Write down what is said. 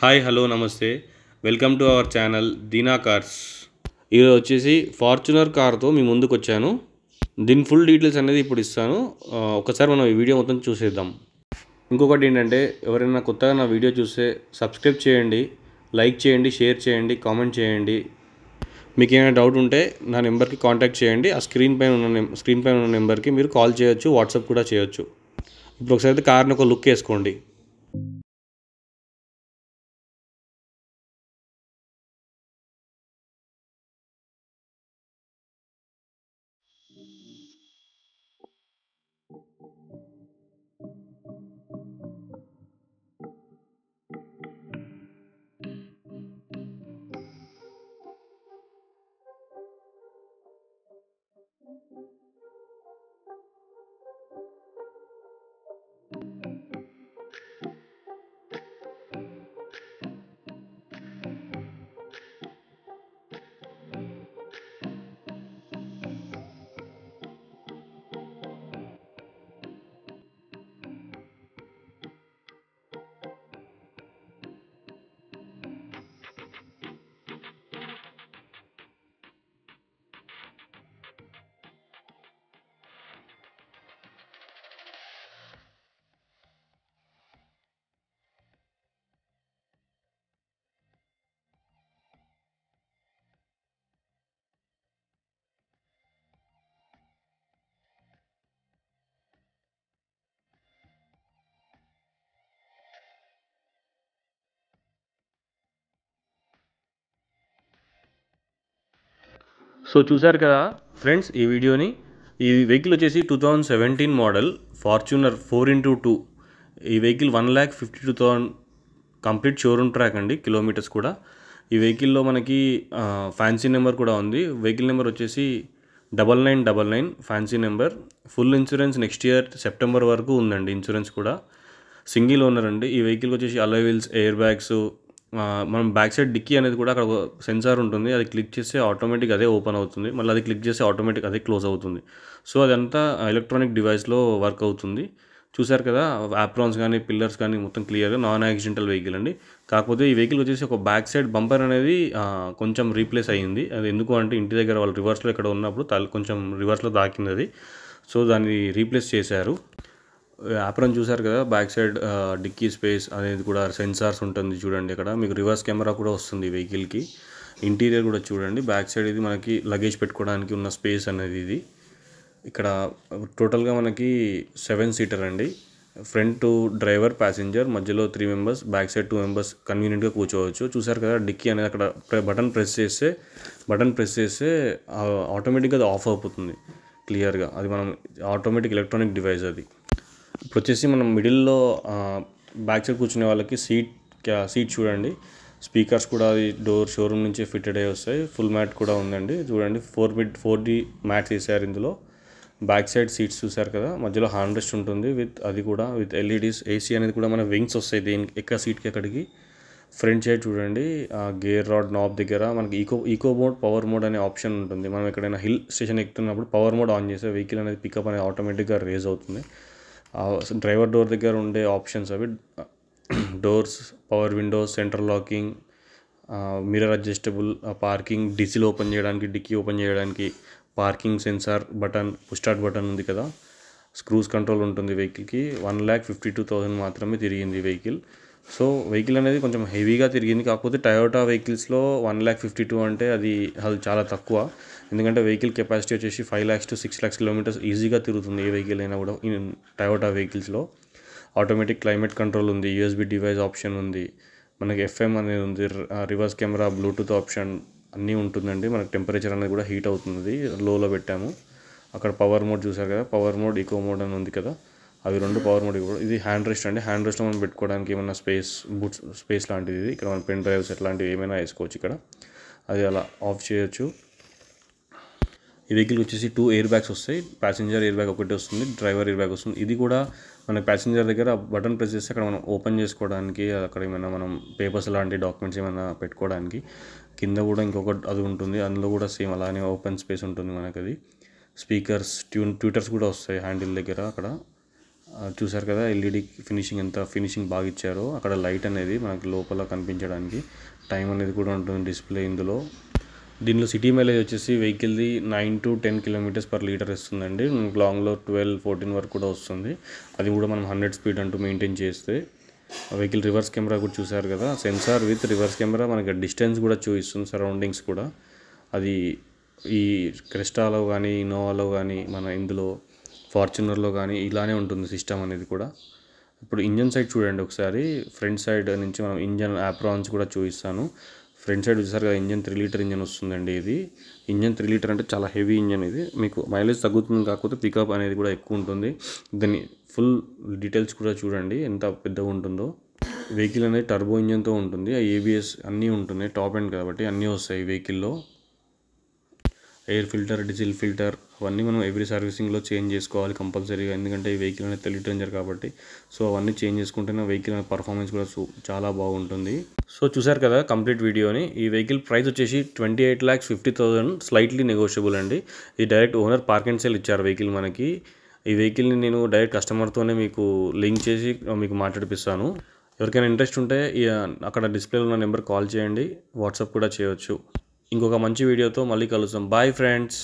Hi hello నమస్తే welcome to our channel Deena cars. ఈరోజు వచ్చేసి ఫార్చునర్ కార్తో మీ ముందుకు వచ్చాను. దీని ఫుల్ డీటెయిల్స్ అనేది ఇప్పుడు ఇస్తాను. ఒకసారి మనం ఈ వీడియో మొత్తం చూసేద్దాం. ఇంకొకటి ఏంటంటే, ఎవరైనా కొత్తగా నా వీడియో చూస్తే సబ్స్క్రైబ్ చేయండి, లైక్ చేయండి, షేర్ చేయండి, కామెంట్ చేయండి. మీకు ఏమైనా డౌట్ ఉంటే నా నెంబర్కి కాంటాక్ట్ చేయండి. ఆ స్క్రీన్ పైన ఉన్న నెంబర్కి మీరు కాల్ చేయొచ్చు, వాట్సాప్ కూడా చేయొచ్చు. ఇప్పుడు ఒకసారి అయితే కార్ని ఒక లుక్ వేసుకోండి. సో చూసారు కదా ఫ్రెండ్స్ ఈ వీడియోని. ఈ వెహికల్ వచ్చేసి 2017 మోడల్ ఫార్చునర్ 4x2. ఈ వెహికల్ 1,52,000 కంప్లీట్ షోరూమ్ ట్రాక్ అండి, కిలోమీటర్స్ కూడా. ఈ వెహికల్లో మనకి ఫ్యాన్సీ నెంబర్ కూడా ఉంది. వెహికల్ నెంబర్ వచ్చేసి 9999 fancy number. Full insurance next year September వరకు ఉందండి. ఇన్సూరెన్స్ కూడా సింగిల్ ఓనర్ అండి. ఈ వెహికల్ వచ్చేసి అలాయ్ వీల్స్, ఎయిర్ బ్యాగ్స్, మనం బ్యాక్ సైడ్ డిక్కీ అనేది కూడా అక్కడ సెన్సార్ ఉంటుంది. అది క్లిక్ చేస్తే ఆటోమేటిక్ అదే ఓపెన్ అవుతుంది, మళ్ళీ అది క్లిక్ చేస్తే ఆటోమేటిక్ అదే క్లోజ్ అవుతుంది. సో అదంతా ఎలక్ట్రానిక్ డివైస్లో వర్క్ అవుతుంది. చూసారు కదా, యాప్రాన్స్ కానీ పిల్లర్స్ కానీ మొత్తం క్లియర్గా నాన్ యాక్సిడెంటల్ వెహికల్ అండి. కాకపోతే ఈ వెహికల్ వచ్చేసి ఒక బ్యాక్ సైడ్ బంపర్ అనేది కొంచెం రీప్లేస్ అయ్యింది. అది ఎందుకు అంటే, ఇంటి దగ్గర వాళ్ళు రివర్స్లో ఇక్కడ ఉన్నప్పుడు కొంచెం రివర్స్లో తాకింది అది. సో దాన్ని రీప్లేస్ చేశారు. యాప్రాన్ చూసారు కదా, బ్యాక్ సైడ్ డిక్కీ స్పేస్ అనేది కూడా సెన్సార్స్ ఉంటుంది చూడండి. ఇక్కడ మీకు రివర్స్ కెమెరా కూడా వస్తుంది ఈ వెహికల్కి. ఇంటీరియర్ కూడా చూడండి. బ్యాక్ సైడ్ ఇది మనకి లగేజ్ పెట్టుకోవడానికి ఉన్న స్పేస్ అనేది ఇది. ఇక్కడ టోటల్గా మనకి 7 సీటర్ అండి. ఫ్రంట్ డ్రైవర్, ప్యాసింజర్, మధ్యలో 3 మెంబర్స్, బ్యాక్ సైడ్ 2 మెంబర్స్ కన్వీనియంట్గా కూర్చోవచ్చు. చూసారు కదా, డిక్కీ అనేది అక్కడ బటన్ ప్రెస్ చేస్తే ఆటోమేటిక్గా అది ఆఫ్ అయిపోతుంది క్లియర్గా. అది మనం ఆటోమేటిక్ ఎలక్ట్రానిక్ డివైస్ అది. ఇప్పుడు వచ్చేసి మనం మిడిల్లో బ్యాక్ సైడ్ కూర్చునే వాళ్ళకి సీట్ చూడండి. స్పీకర్స్ కూడా అది డోర్ షోరూమ్ నుంచి ఫిట్టెడ్ అయ్యి వస్తాయి. ఫుల్ మ్యాట్ కూడా ఉందండి చూడండి. 4D మ్యాట్స్ వేసారు ఇందులో. బ్యాక్ సైడ్ సీట్స్ చూసారు కదా, మధ్యలో హ్యాండ్ రెస్ట్ ఉంటుంది అది కూడా విత్ ఎల్ఈడీస్. ఏసీ అనేది కూడా మన వింగ్స్ వస్తాయి దీనికి, సీట్కి ఎక్కడికి. ఫ్రంట్ సైడ్ చూడండి, గేర్ రాడ్ నాబ్ దగ్గర మనకి ఈకో మోడ్, పవర్ మోడ్ అనే ఆప్షన్ ఉంటుంది. మనం ఎక్కడైనా హిల్ స్టేషన్ ఎక్కుతున్నప్పుడు పవర్ మోడ్ ఆన్ చేస్తే వెహికల్ అనేది పికప్ అనేది ఆటోమేటిక్గా రేజ్ అవుతుంది. డ్రైవర్ డోర్ దగ్గర ఉండే ఆప్షన్స్ అవి. Doors, power windows, central locking, mirror adjustable, parking, diesel open చేయడానికి, డిక్కీ ఓపెన్ చేయడానికి, parking sensor button, push start button ఉంది కదా, స్క్రూస్ కంట్రోల్ ఉంటుంది వెహికల్కి. 1,52,000 మాత్రమే తిరిగింది వెహికల్. సో వెహికల్ అనేది కొంచెం హెవీగా తిరిగింది. కాకపోతే టయోటా వెహికల్స్లో 1,52,000 అంటే అది చాలా తక్కువ. ఎందుకంటే వెహికల్ కెపాసిటీ వచ్చేసి 5 lakhs to 6 lakhs కిలోమీటర్స్ ఈజీగా తిరుగుతుంది ఏ వెహికల్ అయినా కూడా. టయోటా వెహికల్స్లో ఆటోమేటిక్ క్లైమేట్ కంట్రోల్ ఉంది, యూఎస్బి డివైస్ ఆప్షన్ ఉంది, మనకి ఎఫ్ఎం అనేది ఉంది, రివర్స్ కెమెరా, బ్లూటూత్ ఆప్షన్ అన్నీ ఉంటుందండి. మనకి టెంపరేచర్ అనేది కూడా హీట్ అవుతుంది. లోలో పెట్టాము. అక్కడ పవర్ మోడ్ చూసారు కదా, పవర్ మోడ్, ఈకో మోడ్ అని ఉంది కదా, అవి 2 పవర్ మోడ్. ఇది హ్యాండ్ రెస్ట్ అండి. హ్యాండ్ రెస్ట్లో మనం పెట్టుకోవడానికి ఏమైనా స్పేస్ లాంటిది ఇది. ఇక్కడ మన పెన్ డ్రైవ్స్ ఎట్లాంటివి ఏమైనా వేసుకోవచ్చు ఇక్కడ. అది అలా ఆఫ్ చేయొచ్చు. ఈ వెహికల్ వచ్చేసి 2 ఎయిర్ బ్యాగ్స్ వస్తాయి. ప్యాసింజర్ ఎయిర్ బ్యాగ్ ఒకటి వస్తుంది, డ్రైవర్ ఎయిర్ బ్యాగ్ వస్తుంది. ఇది కూడా మన ప్యాసింజర్ దగ్గర బటన్ ప్రెస్ చేస్తే అక్కడ మనం ఓపెన్ చేసుకోవడానికి, అక్కడ ఏమైనా మనం పేపర్స్ లాంటి డాక్యుమెంట్స్ ఏమైనా పెట్టుకోవడానికి. కింద కూడా ఇంకొకటి అది ఉంటుంది, అందులో కూడా సేమ్ అలానే ఓపెన్ స్పేస్ ఉంటుంది మనకి. అది స్పీకర్స్, ట్యూటర్స్ కూడా వస్తాయి హ్యాండిల్ దగ్గర అక్కడ. చూసారు కదా ఎల్ఈడి ఫినిషింగ్ ఎంత ఫినిషింగ్ బాగా ఇచ్చారో. అక్కడ లైట్ అనేది మనకి లోపల కనిపించడానికి టైం అనేది కూడా ఉంటుంది డిస్ప్లే ఇందులో. దీనిలో సిటీ మైలేజ్ వచ్చేసి వెహికల్ది 9 to 10 km/లీటర్ ఇస్తుందండి. లాంగ్లో 12-14 వరకు కూడా వస్తుంది. అది కూడా మనం 100 స్పీడ్ అంటూ మెయింటైన్ చేస్తే. వెహికల్ రివర్స్ కెమెరా కూడా చూసారు కదా, సెన్సార్ విత్ రివర్స్ కెమెరా మనకి డిస్టెన్స్ కూడా చూపిస్తుంది, సరౌండింగ్స్ కూడా. అది ఈ క్రెస్టాలో కానీ ఇన్నోవాలో కానీ మన ఇందులో ఫార్చునర్లో కానీ ఇలానే ఉంటుంది సిస్టమ్ అనేది కూడా. ఇప్పుడు ఇంజన్ సైడ్ చూడండి ఒకసారి. ఫ్రంట్ సైడ్ నుంచి మనం ఇంజన్ ఆప్రాన్స్ కూడా చూపిస్తాను. ఫ్రంట్ సైడ్ చూసారు కదా, ఇంజన్ 3 లీటర్ ఇంజన్ వస్తుందండి. ఇది ఇంజన్ 3 లీటర్ అంటే చాలా హెవీ ఇంజన్. ఇది మీకు మైలేజ్ తగ్గుతుంది, కాకపోతే పికప్ అనేది కూడా ఎక్కువ ఉంటుంది. దాన్ని ఫుల్ డీటెయిల్స్ కూడా చూడండి ఎంత పెద్దగా ఉంటుందో. వెహికల్ అనేది టర్బో ఇంజన్తో ఉంటుంది. ఏబిఎస్ అన్నీ ఉంటున్నాయి, టాప్ ఎండ్ కాబట్టి అన్నీ వస్తాయి వెహికల్లో. ఎయిర్ ఫిల్టర్, డీజిల్ ఫిల్టర్ అవన్నీ మనం ఎవ్రీ సర్వీసింగ్లో చేంజ్ చేసుకోవాలి కంపల్సరీగా. ఎందుకంటే ఈ వెహికల్ అనేది 3 లీటర్ ఇంజన్ కాబట్టి. సో అవన్నీ చేంజ్ చేసుకుంటేనే వెహికల్ అనేది పర్ఫార్మెన్స్ కూడా చాలా బాగుంటుంది. సో చూసారు కదా కంప్లీట్ వీడియోని. ఈ వెహికల్ ప్రైస్ వచ్చేసి 28,50,000, స్లైట్లీ నెగోషియబుల్ అండి. ఇది direct owner park and sale ఇచ్చారు వెహికల్ మనకి. ఈ వెహికల్ని నేను డైరెక్ట్ కస్టమర్తోనే మీకు లింక్ చేసి మీకు మాట్లాడిపిస్తాను. ఎవరికైనా ఇంట్రెస్ట్ ఉంటే అక్కడ డిస్ప్లేలో ఉన్న నెంబర్ కాల్ చేయండి, వాట్సాప్ కూడా చేయవచ్చు. ఇంకొక మంచి వీడియోతో మళ్ళీ కలుద్దాం. Bye friends.